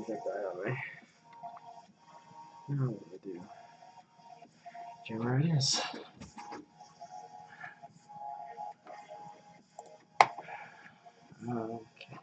Take that out of me. Now what do I do? Where it is. Okay.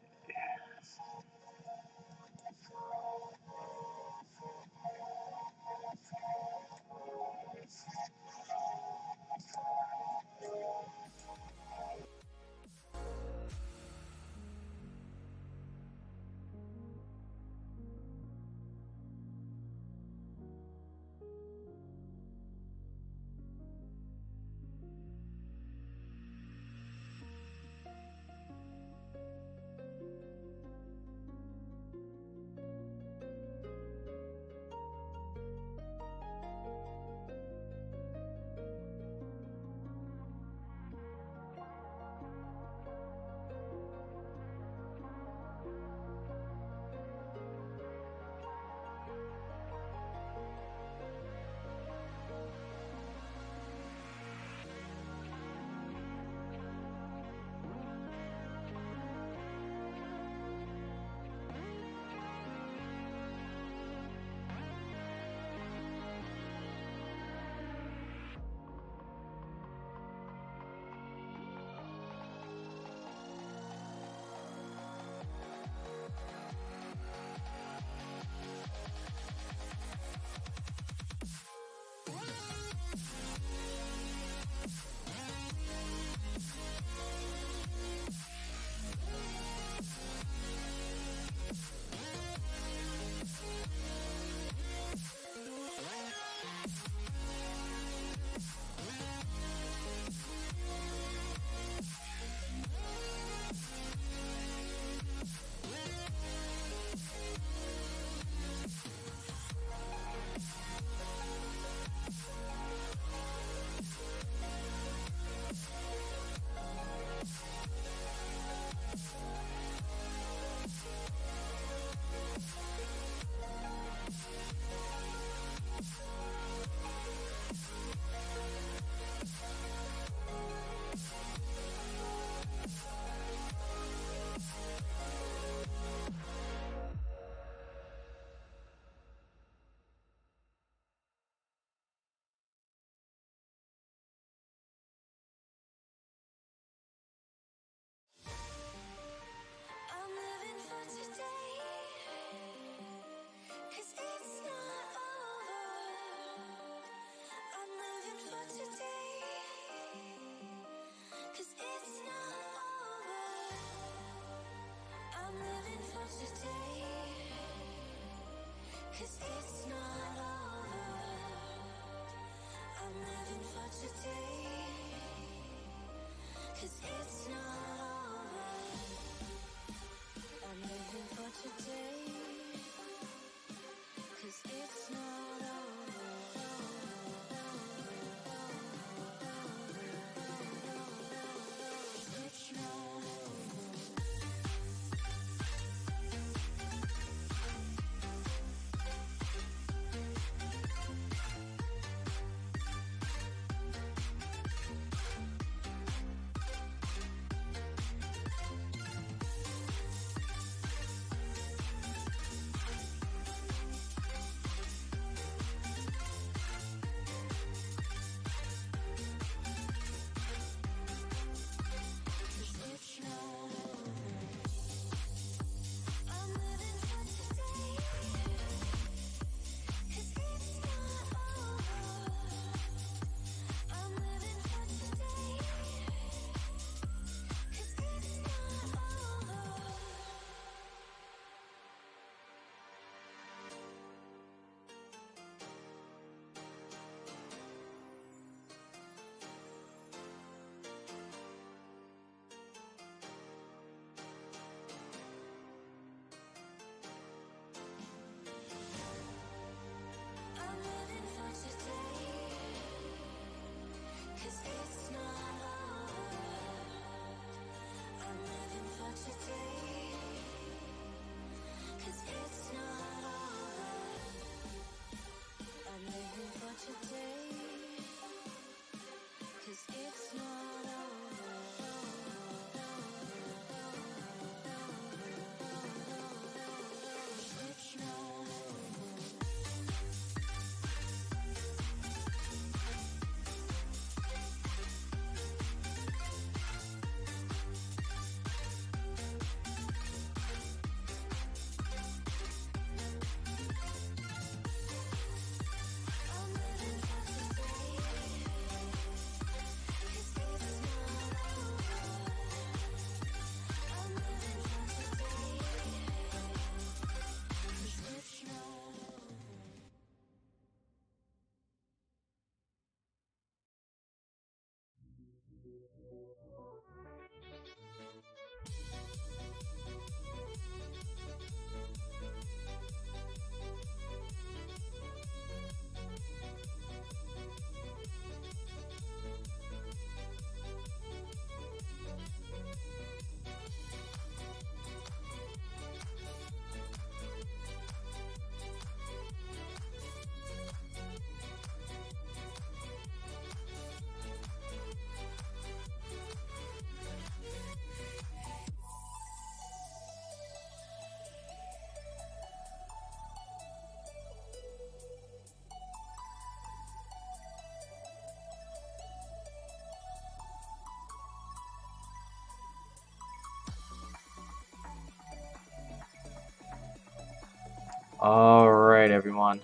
Alright, everyone.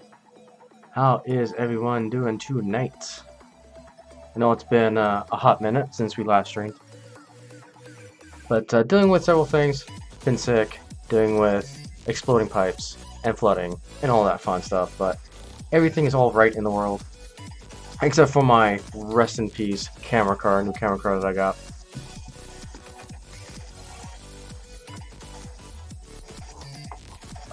How is everyone doing tonight? I know it's been a hot minute since we last streamed, but dealing with several things. Been sick, dealing with exploding pipes and flooding and all that fun stuff, but everything is all right in the world. Except for my rest in peace camera card, new camera card that I got.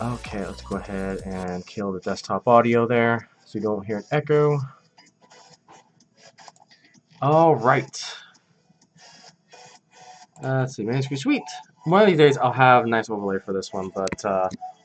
Okay, let's go ahead and kill the desktop audio there so you don't hear an echo. Alright. Let's see, managed to be sweet. One of these days I'll have a nice overlay for this one, but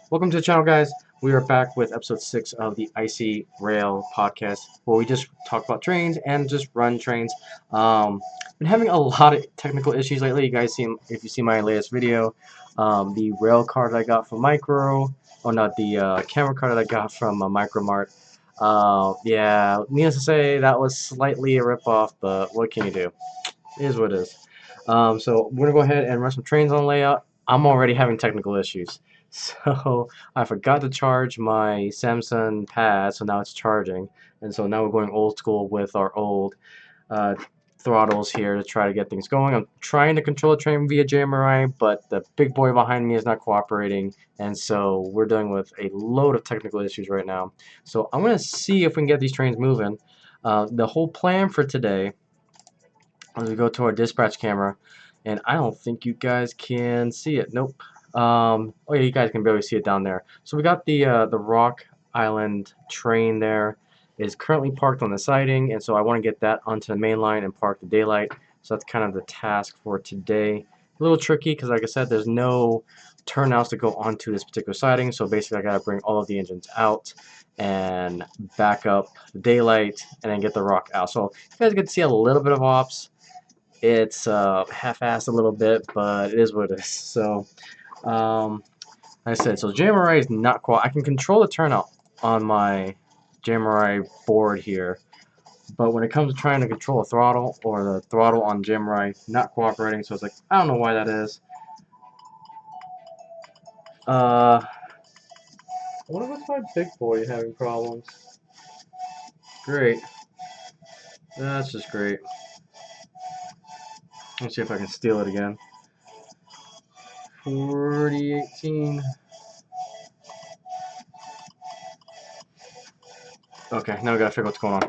welcome to the channel, guys. We are back with episode 6 of the Icey Rails Podcast, where we just talk about trains and just run trains. Been having a lot of technical issues lately. You guys see, if you see my latest video, the rail card I got from Micro, or not the camera card that I got from Micro Mart. Yeah, needless to say, that was slightly a ripoff, but what can you do? It is what it is. So we're gonna go ahead and run some trains on layout. I'm already having technical issues. So I forgot to charge my Samsung pad, so now it's charging. And so now we're going old school with our old throttles here to try to get things going. I'm trying to control the train via JMRI, but the big boy behind me is not cooperating. And so we're dealing with a load of technical issues right now. So I'm gonna see if we can get these trains moving. The whole plan for today, as we go to our dispatch camera, and I don't think you guys can see it. Nope. Oh yeah, you guys can barely see it down there. So we got the Rock Island train there. It is currently parked on the siding, and so I want to get that onto the main line and park the daylight. So that's kind of the task for today. A little tricky because, like I said, there's no turnouts to go onto this particular siding. So basically, I got to bring all of the engines out and back up the daylight, and then get the Rock out. So you guys get to see a little bit of ops. It's half-assed a little bit, but it is what it is. So, like I said, so JMRI is not I can control the turnout on my JMRI board here, but when it comes to trying to control a throttle or the throttle on JMRI, not cooperating. So it's like, I don't know why that is. I wonder what's my big boy having problems. Great. That's just great. Let's see if I can steal it again. 4018. Okay, now we gotta figure out what's going on.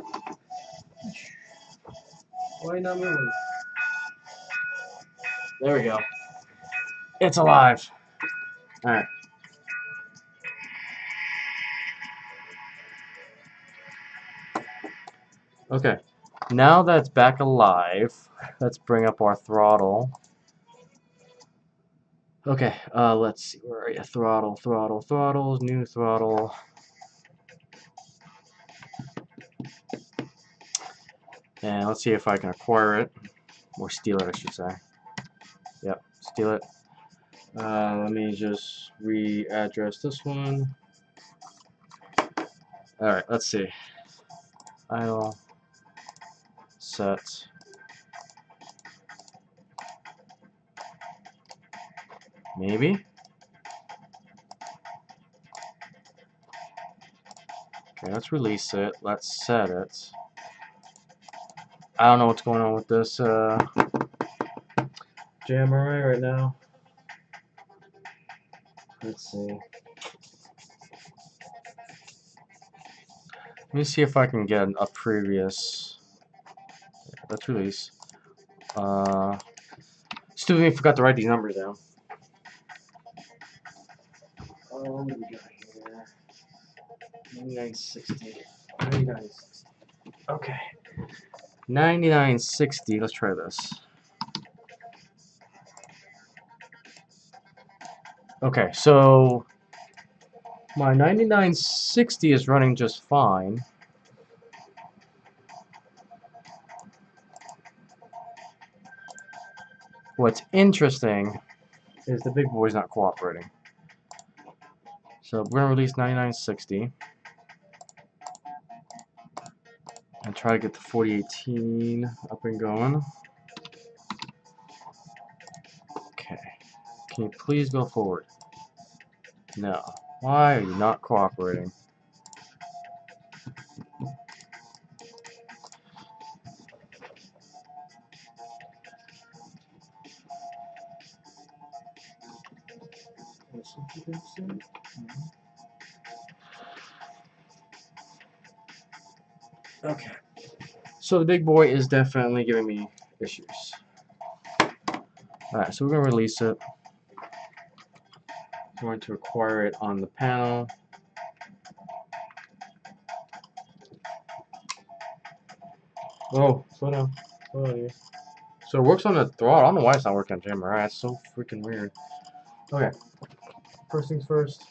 Why not moving? There we go. It's alive. Alright. Okay. Now that it's back alive, let's bring up our throttle. Okay, let's see, where are you? Throttles, new throttle. And let's see if I can acquire it, or steal it, I should say. Yep, steal it. Let me just readdress this one. Alright, let's see. Idle, set. Maybe? Okay, let's release it. Let's set it. I don't know what's going on with this JMRI right now. Let's see. Let me see if I can get a previous. Let's release. Stupid me, forgot to write these numbers down. What do we got here? 9960. 9960. Okay. 9960. Let's try this. Okay, so my 9960 is running just fine. What's interesting is the big boy's not cooperating. So we're going to release 9960 and try to get the 4018 up and going. Okay. Can you please go forward? No. Why are you not cooperating? Okay. So the big boy is definitely giving me issues. Alright, so we're going to release it. We're going to acquire it on the panel. Oh, slow down. Slow down here. So it works on the throttle. I don't know why it's not working on jammer. Alright, it's so freaking weird. Okay. First things first.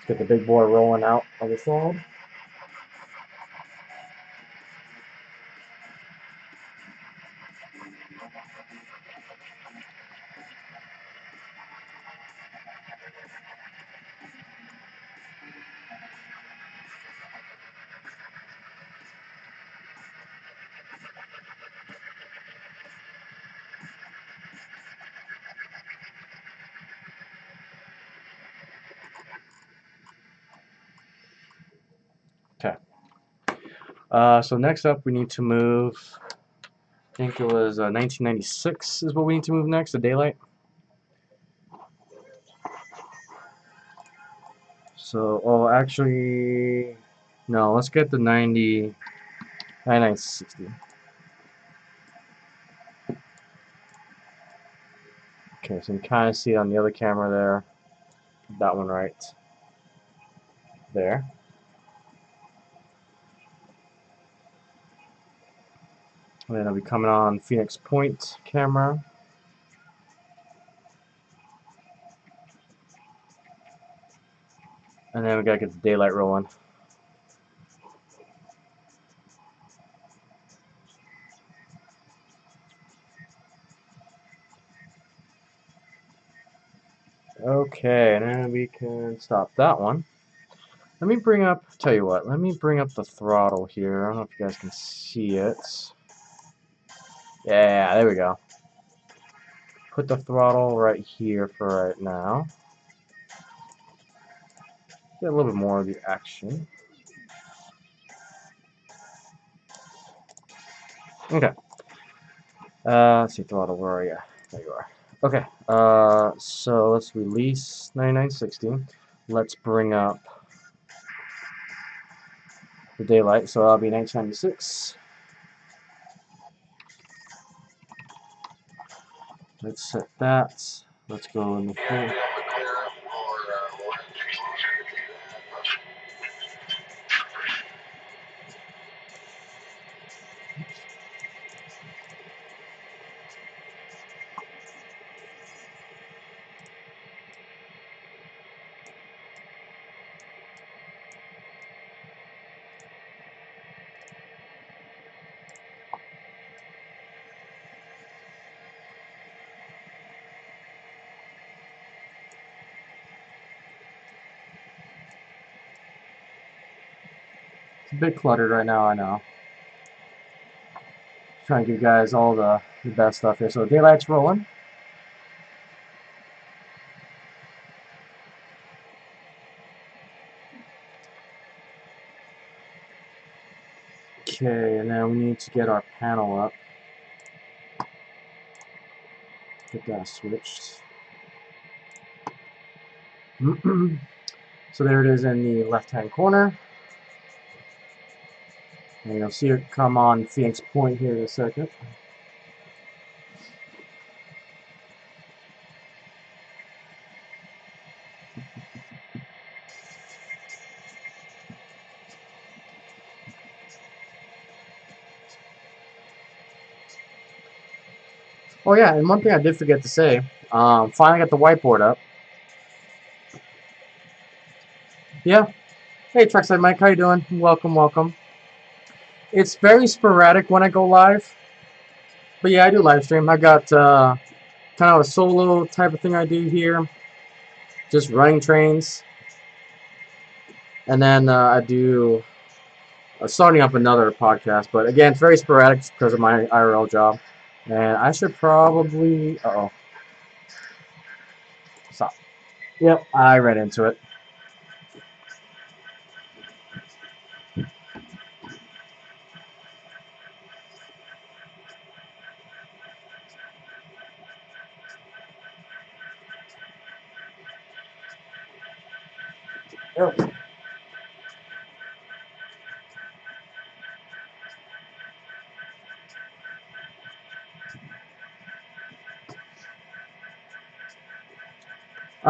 Let's get the big boy rolling out of the side. Okay. So next up we need to move, I think it was 1996 is what we need to move next, the daylight. So, oh, actually, no, let's get the 9960. Okay, so you can kind of see it on the other camera there. That one right there. And then I'll be coming on Phoenix Point camera. And then we gotta get the daylight rolling. Okay, and then we can stop that one. Let me bring up, tell you what, let me bring up the throttle here. I don't know if you guys can see it. Yeah, there we go. Put the throttle right here for right now. Get a little bit more of the action. Okay. Let's see, throttle, where are you? There you are. Okay, so let's release 9960. Let's bring up the daylight, so that'll be 1996. Let's set that. Let's go in the full. It's a bit cluttered right now, I know. Trying to give you guys all the best stuff here. So the daylight's rolling. Okay, and then we need to get our panel up. Get that switched. So there it is in the left-hand corner. And you'll see it come on Phoenix Point here in a second. Oh yeah, and one thing I did forget to say, finally got the whiteboard up. Yeah. Hey, Trackside Mike, how you doing? Welcome, welcome. It's very sporadic when I go live, but yeah, I do live stream. I got kind of a solo type of thing I do here, just running trains, and then I do starting up another podcast. But again, it's very sporadic because of my IRL job. And I should probably. Uh oh. Stop. Yep, I ran into it. Yep.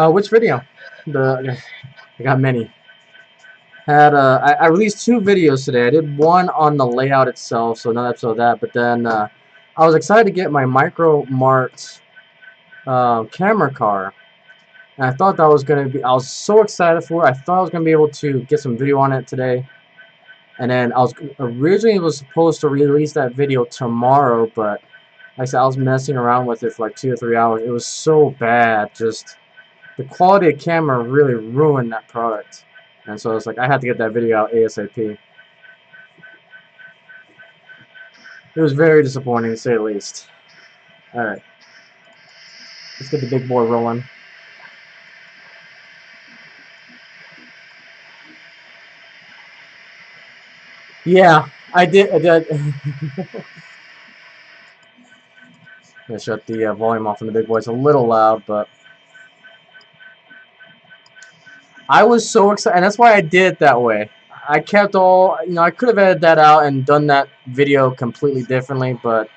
Which video? I got many. I released 2 videos today. I did one on the layout itself, so another episode of that. But then I was excited to get my Micro Mart camera car, and I thought that was gonna be. I was so excited for it. I thought I was gonna be able to get some video on it today. And then I was originally was supposed to release that video tomorrow, but like I said, I was messing around with it for like 2 or 3 hours. It was so bad. Just the quality of camera really ruined that product. And so it's like I had to get that video out ASAP. It was very disappointing to say the least. Alright. Let's get the big boy rolling. Yeah, I did. I shut the volume off on the big boy. It's a little loud, but I was so excited, and that's why I did it that way. I kept all, I could have edited that out and done that video completely differently, but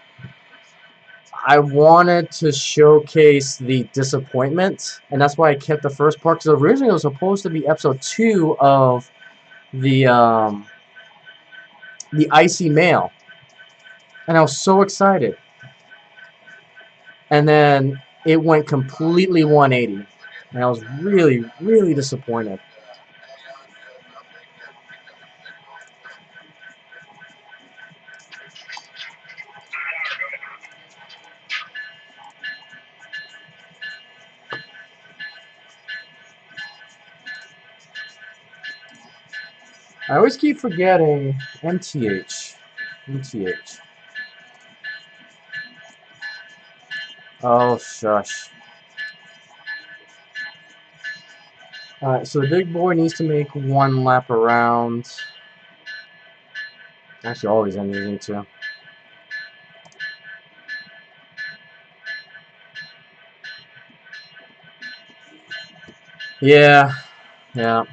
I wanted to showcase the disappointment, and that's why I kept the first part, because originally it was supposed to be episode 2 of the Icey Mail, and I was so excited. And then it went completely 180, and I was really, really disappointed. I always keep forgetting MTH. MTH. Oh, shush. Alright, so the big boy needs to make 1 lap around. Actually, all these engines need to. Yeah, yeah.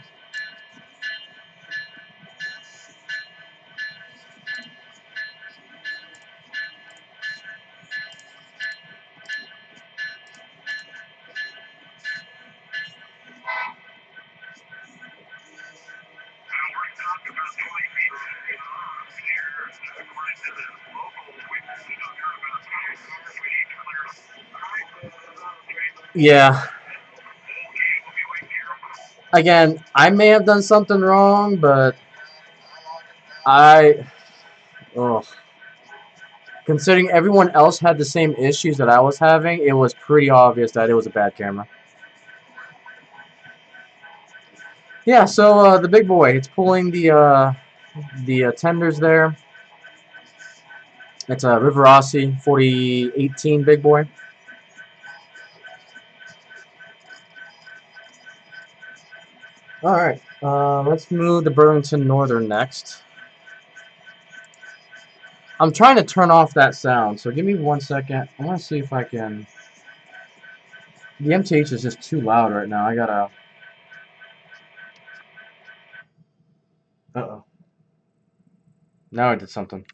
Yeah. Again, I may have done something wrong, but I... Oh. Considering everyone else had the same issues that I was having, it was pretty obvious that it was a bad camera. Yeah, so the big boy, it's pulling the tenders there. It's a Riverossi 4018 big boy. Alright, let's move to Burlington Northern next. I'm trying to turn off that sound, so give me 1 second. I want to see if I can... The MTH is just too loud right now. I gotta... Uh-oh. Now I did something.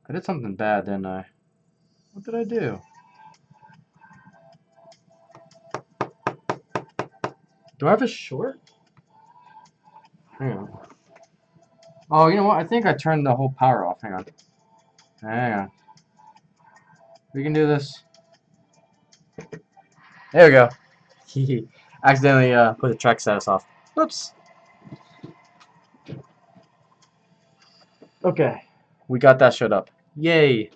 I did something bad, didn't I? What did I do? Do I have a short? Hang on. Oh, you know what? I think I turned the whole power off. Hang on. Hang on. We can do this. There we go. Accidentally put the track status off. Oops. Okay. We got that shut up. Yay.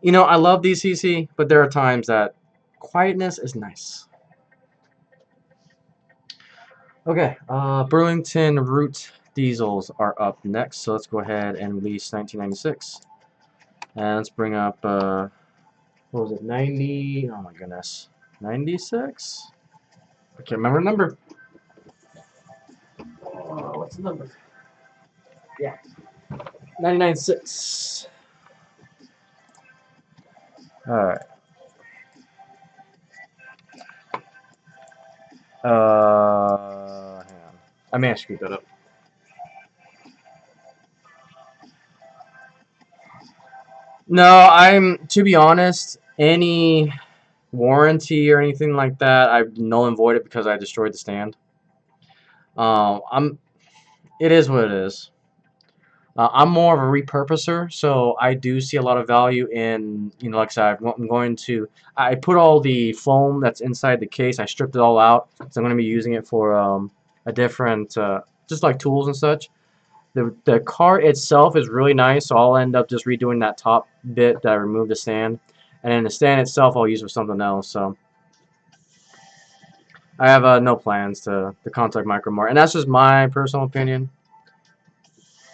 I love DCC, but there are times that quietness is nice. Okay, Burlington Route diesels are up next, so let's go ahead and release 1996. And let's bring up, what was it, 90? Oh my goodness. 96? I can't remember the number. What's the number? Yeah. 99.6. Alright. Hang on. I may have screwed that up. No, to be honest, any warranty or anything like that, I've null and voided because I destroyed the stand. It is what it is. I'm more of a repurposer, so I do see a lot of value in, like I said, I put all the foam that's inside the case, I stripped it all out, so I'm going to be using it for a different, just like tools and such. The car itself is really nice, so I'll end up just redoing that top bit that I removed the stand, and then the stand itself I'll use for something else. So I have no plans to contact Micromart, and that's just my personal opinion.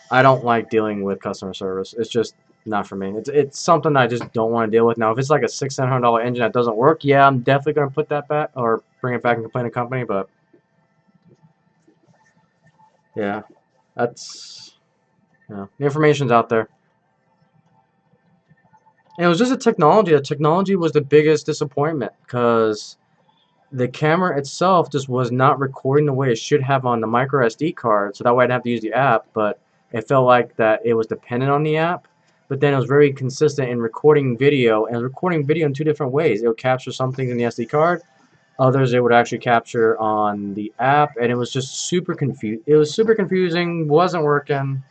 I don't like dealing with customer service. It's just not for me. It's something I just don't want to deal with. Now, if it's like a $600-$700 engine that doesn't work, yeah, I'm definitely going to put that back or bring it back and complain to the company. But yeah, that's the information's out there. And it was just a technology. The technology was the biggest disappointment because the camera itself just was not recording the way it should have on the micro SD card, so that way I'd have to use the app, but it felt like that it was dependent on the app, but then it was very consistent in recording video, and recording video in two different ways. It would capture some things in the SD card, others it would actually capture on the app, and it was just super confused. It was super confusing, wasn't working.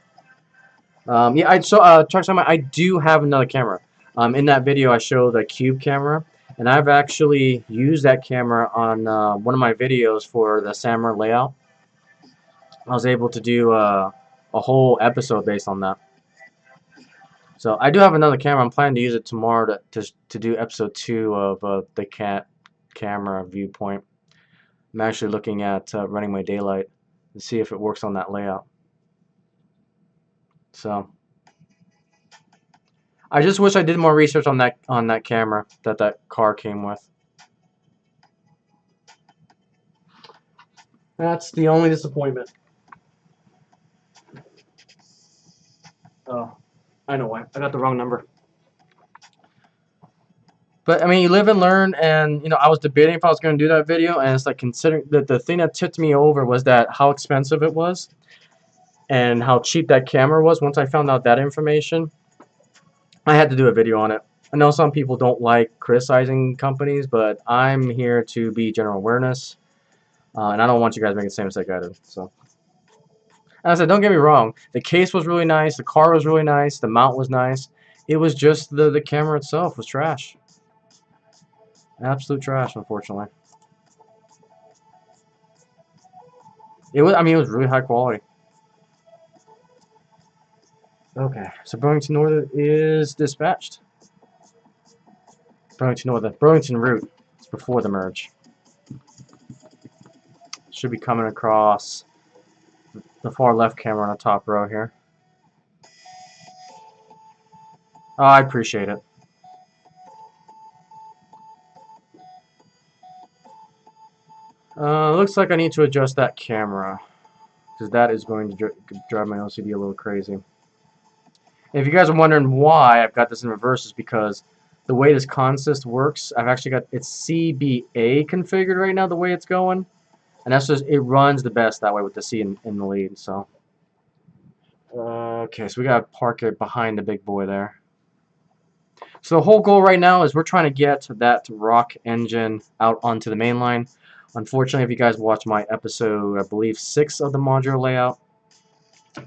Yeah, I do have another camera. In that video, I showed the Cube camera, and I've actually used that camera on one of my videos for the Samurai layout. I was able to do a whole episode based on that. So I do have another camera. I'm planning to use it tomorrow to do episode 2 of the cat camera viewpoint. I'm actually looking at running my daylight to see if it works on that layout. So I just wish I did more research on that camera that car came with. That's the only disappointment. Oh, I know why. I got the wrong number. But I mean, you live and learn, and I was debating if I was going to do that video, and it's like considering that the thing that tipped me over was that how expensive it was, and how cheap that camera was. Once I found out that information, I had to do a video on it. I know some people don't like criticizing companies, but I'm here to be general awareness, and I don't want you guys making the same mistake I did. So, and I said, don't get me wrong, the case was really nice, the car was really nice, the mount was nice. It was just the camera itself was trash. Absolute trash, unfortunately. It was really high quality. Okay, so Burlington Northern is dispatched. Burlington Northern, Burlington route. It's before the merge. Should be coming across the far left camera on the top row here. Oh, I appreciate it. Looks like I need to adjust that camera, because that is going to drive my OCD a little crazy. And if you guys are wondering why I've got this in reverse, is because the way this consist works, I've actually got its CBA configured right now the way it's going. And that's just, it runs the best that way with the C in the lead, so. Okay, so we gotta park it behind the big boy there. So the whole goal right now is we're trying to get that rock engine out onto the main line. Unfortunately, if you guys watch my episode, I believe 6 of the modular layout,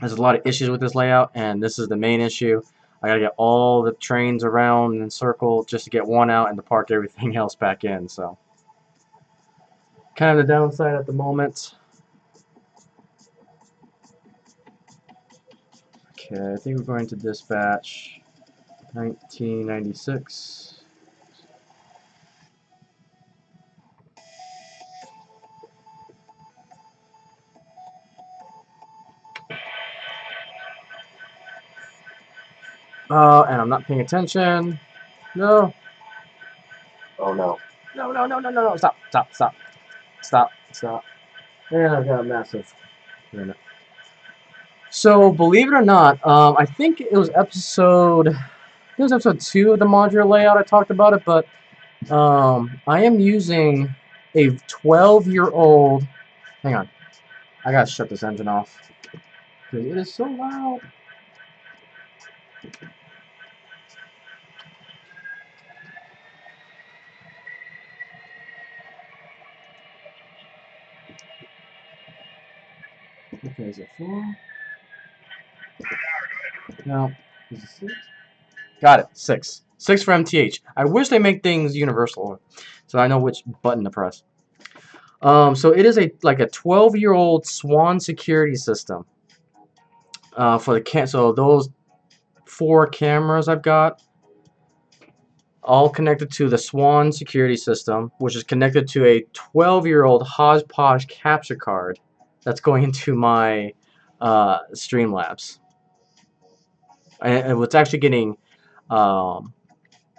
there's a lot of issues with this layout, and this is the main issue. I gotta get all the trains around and circle just to get one out and to park everything else back in, so. Kind of the downside at the moment. Okay, I think we're going to dispatch 1996. And I'm not paying attention. No. Oh no. No, no, no, no, no, no. Stop, stop, stop. Stop, stop. And I've got a massive. So, believe it or not, I think it was episode 2 of the modular layout I talked about it, but I am using a 12-year-old. Hang on. I gotta shut this engine off because it is so loud. Okay, is it 4? No. Is it 6? Got it. 6. 6 for MTH. I wish they make things universal, so I know which button to press. So it is like a 12-year-old Swan security system. For the so those 4 cameras I've got, all connected to the Swan security system, which is connected to a 12-year-old Hodgepodge capture card that's going into my Streamlabs. And it's actually getting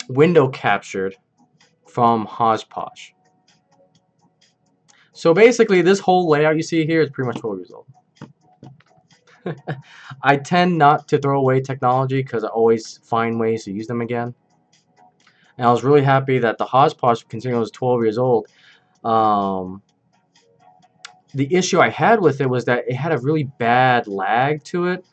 window captured from Hodgepodge. So basically, this whole layout you see here is pretty much 12 years old. I tend not to throw away technology because I always find ways to use them again. And I was really happy that the Hodgepodge, considering it was 12 years old, the issue I had with it was that it had a really bad lag to it.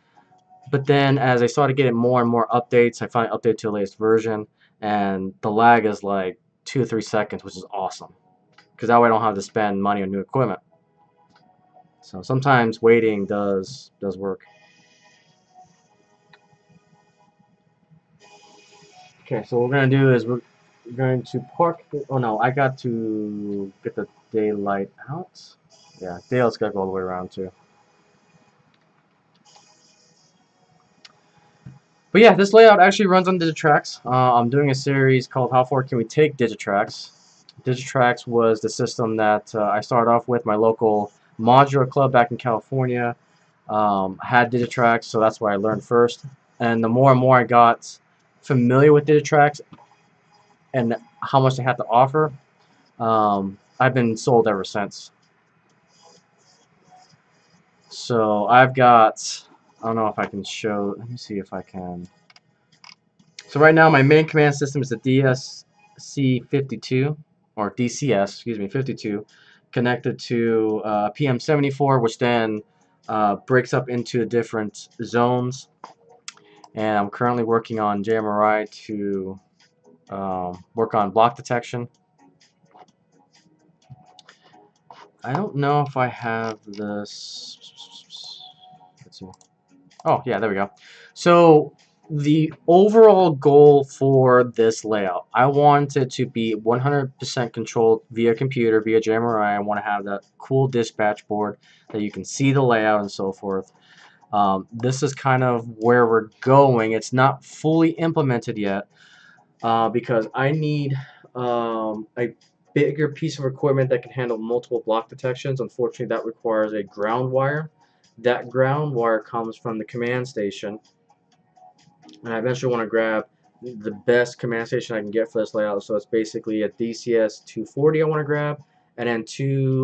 But then as I started getting more and more updates, I finally updated to the latest version, and the lag is like 2 or 3 seconds, which is awesome. Because that way I don't have to spend money on new equipment. So sometimes waiting does work. Okay, so what we're going to do is we're going to park. Oh no, I got to get the daylight out. Yeah, daylight's got to go all the way around too. But yeah, this layout actually runs on Digitrax. I'm doing a series called How Far Can We Take Digitrax? Digitrax was the system that I started off with. My local modular club back in California had Digitrax, so that's why I learned first. And the more and more I got familiar with Digitrax and how much they had to offer, I've been sold ever since. So I've got, I don't know if I can show, let me see if I can. So right now my main command system is the DSC52, or DCS, excuse me, 52, connected to PM74, which then breaks up into different zones. And I'm currently working on JMRI to work on block detection. I don't know if I have this. Let's see. Oh, yeah, there we go. So the overall goal for this layout, I want it to be 100% controlled via computer, via JMRI. I want to have that cool dispatch board that you can see the layout and so forth. This is kind of where we're going. It's not fully implemented yet because I need a bigger piece of equipment that can handle multiple block detections. Unfortunately, that requires a ground wire. That ground wire comes from the command station, and I eventually want to grab the best command station I can get for this layout. So it's basically a DCS 240 I want to grab, and then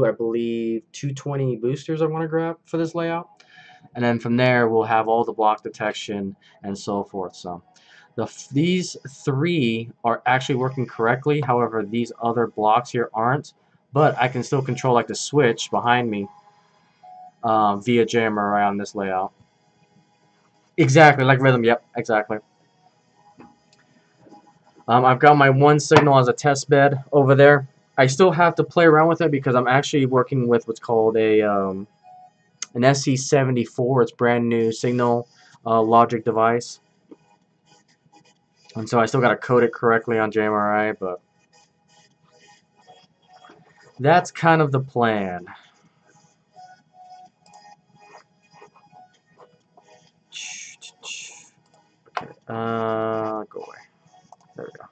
I believe 220 boosters I want to grab for this layout. And then from there we'll have all the block detection and so forth. So these 3 are actually working correctly. However, these other blocks here aren't, but I can still control like the switch behind me via JMRI on this layout. Exactly, like rhythm, yep, exactly. I've got my 1 signal as a test bed over there. I still have to play around with it because I'm actually working with what's called an SC74. It's brand new signal logic device. And so I still got to code it correctly on JMRI, but that's kind of the plan. Okay, go away. There we go.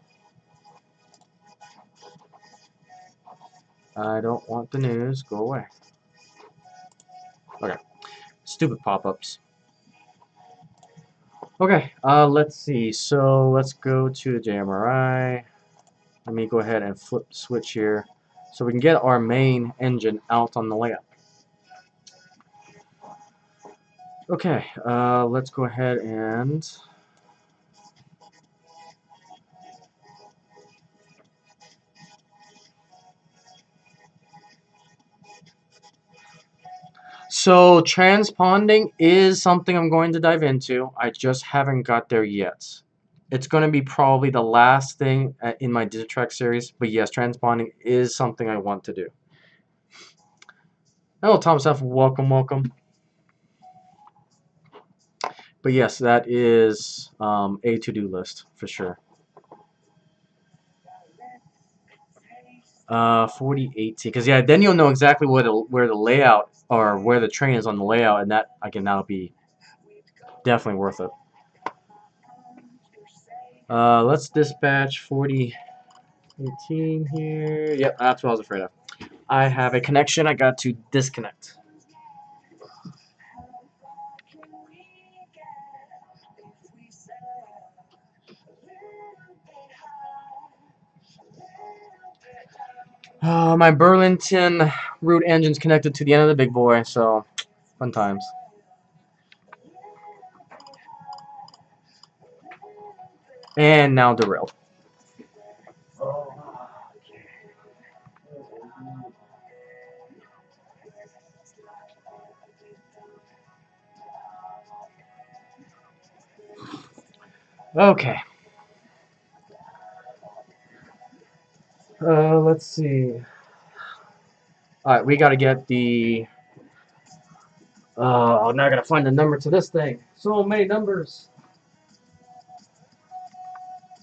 I don't want the news. Go away. Okay. Stupid pop-ups. Okay, let's see. So let's go to the JMRI. Let me go ahead and flip the switch here so we can get our main engine out on the layout. Okay, let's go ahead and so transponding is something I'm going to dive into. I just haven't got there yet. It's going to be probably the last thing in my Digitrack series, but yes, transponding is something I want to do. Hello, Thomas F. Welcome, welcome. But yes, that is a to-do list for sure. 4080, because yeah, then you'll know exactly where the layout or where the train is on the layout, and that again that'll be definitely worth it. Let's dispatch 4018 here. Yep, that's what I was afraid of. I have a connection. I got to disconnect. My Burlington root engine's connected to the end of the big boy, so fun times. And now derailed. Okay. Let's see. Alright, we gotta get the... I'm not gonna find the number to this thing. So many numbers.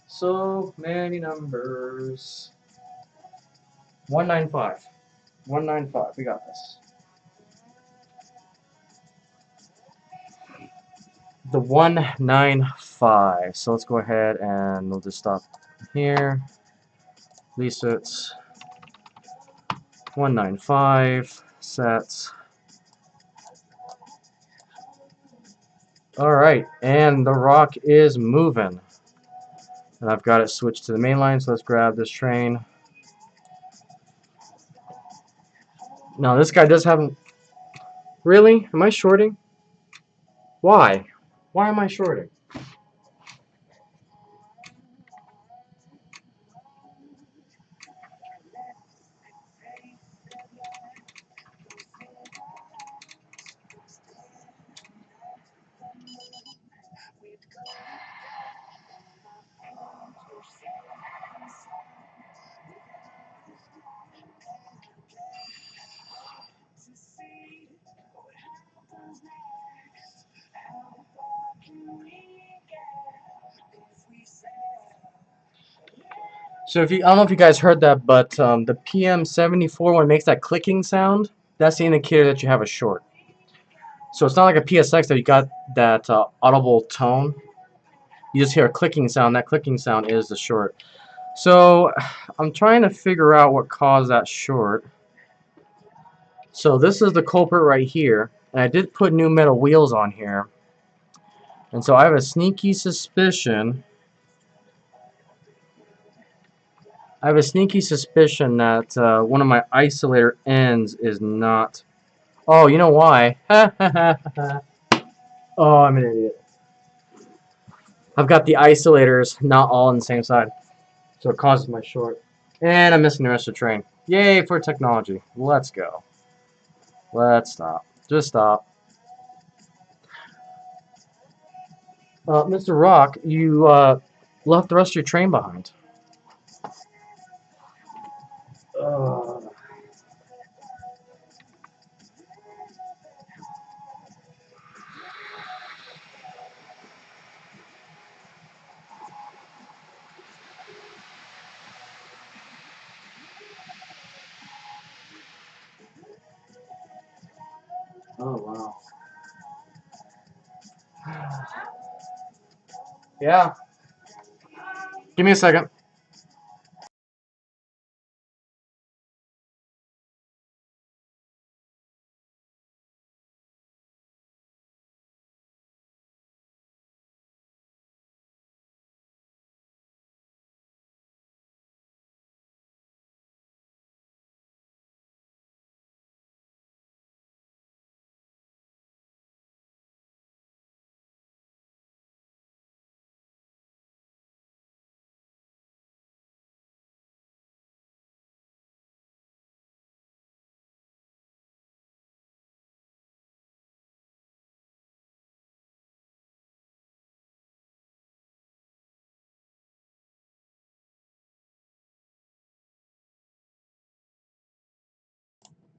So many numbers. 195. 195. We got this. The 195. So let's go ahead and we'll just stop here. Resets. 195. Sets. Alright, and the rock is moving. And I've got it switched to the main line, so let's grab this train. Now this guy does have... Really? Am I shorting? Why? Why am I shorting? So if you, I don't know if you guys heard that, but the PM74 when it makes that clicking sound, that's the indicator that you have a short. So it's not like a PSX that you got that audible tone. You just hear a clicking sound. That clicking sound is the short. So I'm trying to figure out what caused that short. So this is the culprit right here, and I did put new metal wheels on here. And so I have a sneaky suspicion. That one of my isolator ends is not... Oh, you know why? Oh, I'm an idiot. I've got the isolators not all on the same side, so it causes my short. And I'm missing the rest of the train. Yay for technology. Let's go. Let's stop. Just stop. Mr. Rock, you left the rest of your train behind. Uh, oh, wow. Yeah. Give me a second.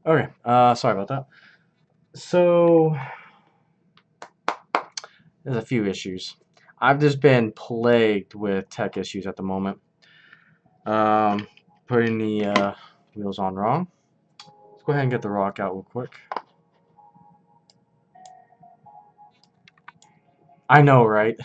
Okay, sorry about that. So, there's a few issues. I've just been plagued with tech issues at the moment. Um, Putting the wheels on wrong. Let's go ahead and get the rock out real quick. I know, right?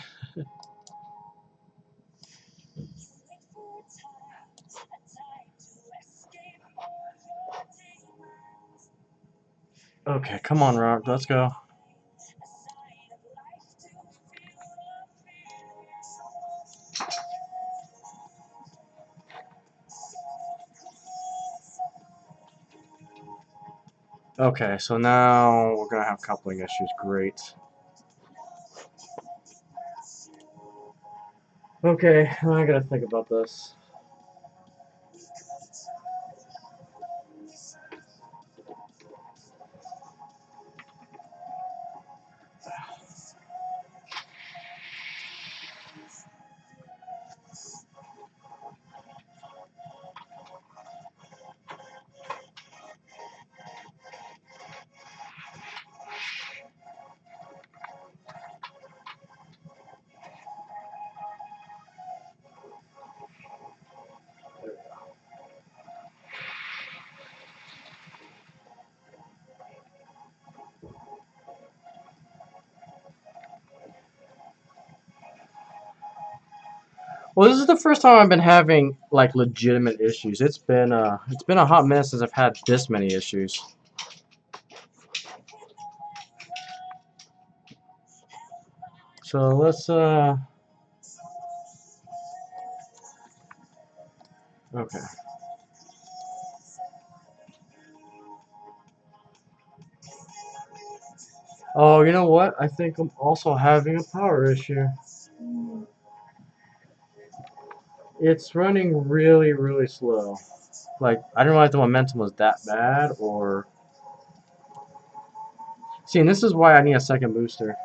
Okay, come on, rock. Let's go. Okay, so now we're gonna have coupling issues. Great. Okay, I gotta think about this. Well, this is the first time I've been having like legitimate issues. It's been a hot minute since I've had this many issues. So let's okay. Oh, you know what? I think I'm also having a power issue. It's running really, really slow. Like I didn't realize the momentum was that bad. Or see, and this is why I need a second booster.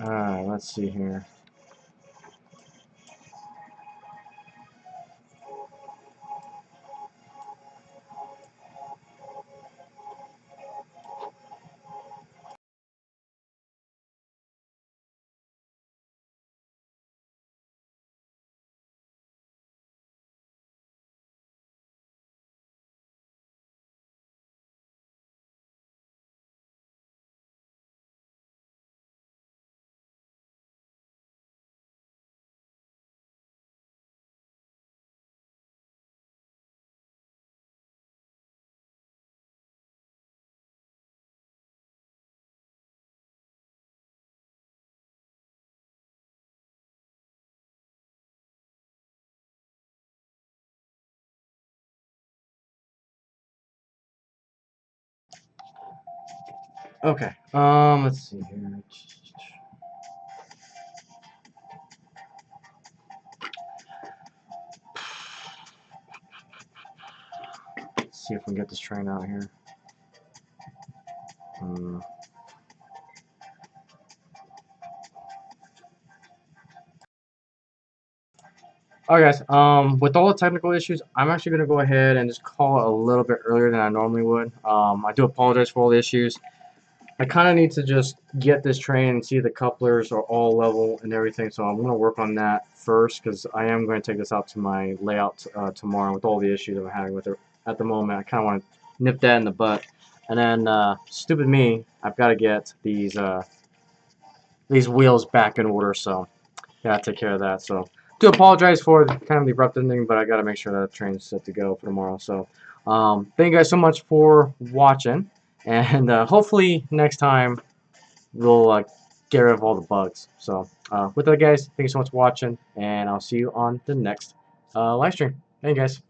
Alright, let's see here. Okay. Let's see here. Let's see if we can get this train out here. Hmm. Alright, guys. With all the technical issues, I'm actually gonna go ahead and just call it a little bit earlier than I normally would. I do apologize for all the issues. I kind of need to just get this train and see the couplers are all level and everything, so I'm going to work on that first because I am going to take this out to my layout tomorrow with all the issues I'm having with it at the moment. I kind of want to nip that in the butt. And then, stupid me, I've got to get these wheels back in order, so gotta take care of that. So, do apologize for kind of the abrupt ending, but I gotta make sure that train's set to go for tomorrow. So, thank you guys so much for watching, and hopefully next time we'll get rid of all the bugs. So, with that, guys, thank you so much for watching, and I'll see you on the next live stream. Thank you, guys.